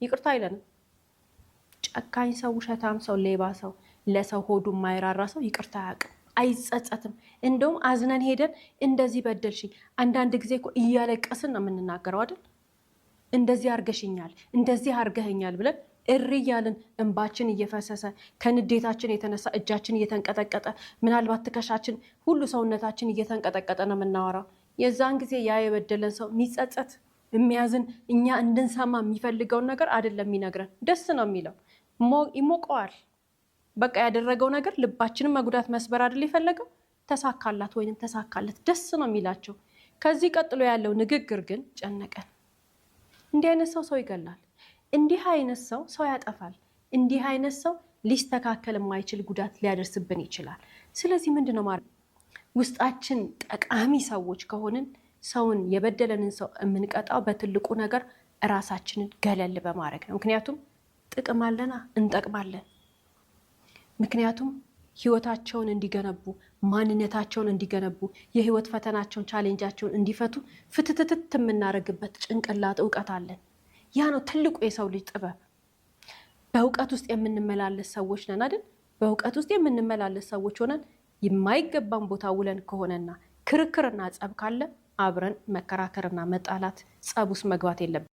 ይቅርታ አይለንም። ጨካኝ ሰው፣ ውሸታም ሰው፣ ሌባ ሰው፣ ለሰው ሆዱ የማይራራ ሰው ይቅርታ አያውቅም፣ አይጸጸትም። እንደውም አዝነን ሄደን እንደዚህ በደልሽኝ፣ አንዳንድ ጊዜ እኮ እያለቀስን ነው የምንናገረው አይደል? እንደዚህ አርገሽኛል፣ እንደዚህ አርገኸኛል ብለን እሪ እያልን እንባችን እየፈሰሰ ከንዴታችን የተነሳ እጃችን እየተንቀጠቀጠ ምናልባት ትከሻችን ሁሉ ሰውነታችን እየተንቀጠቀጠ ነው የምናወራው። የዛን ጊዜ ያ የበደለን ሰው የሚጸጸት የሚያዝን እኛ እንድንሰማ የሚፈልገውን ነገር አይደለም የሚነግረን። ደስ ነው የሚለው፣ ይሞቀዋል። በቃ ያደረገው ነገር ልባችንን መጉዳት መስበር አይደል የፈለገው። ተሳካላት ወይንም ተሳካለት፣ ደስ ነው የሚላቸው። ከዚህ ቀጥሎ ያለው ንግግር ግን ጨነቀን። እንዲህ አይነት ሰው ይገላል። እንዲህ አይነት ሰው ያጠፋል። እንዲህ አይነት ሰው ሊስተካከል የማይችል ጉዳት ሊያደርስብን ይችላል። ስለዚህ ምንድነው ማለት ውስጣችን ጠቃሚ ሰዎች ከሆንን ሰውን የበደለንን ሰው የምንቀጣው በትልቁ ነገር እራሳችንን ገለል በማድረግ ነው። ምክንያቱም ጥቅም አለና እንጠቅማለን። ምክንያቱም ህይወታቸውን እንዲገነቡ፣ ማንነታቸውን እንዲገነቡ፣ የህይወት ፈተናቸውን ቻሌንጃቸውን እንዲፈቱ ፍትትትት የምናደርግበት ጭንቅላት እውቀት አለን። ያ ነው ትልቁ የሰው ልጅ ጥበብ። በእውቀት ውስጥ የምንመላለስ ሰዎች ነን አይደል? በእውቀት ውስጥ የምንመላለስ ሰዎች ሆነን የማይገባን ቦታ ውለን ከሆነና ክርክርና ጸብ ካለ አብረን መከራከርና መጣላት፣ ጸብ ውስጥ መግባት የለብንም።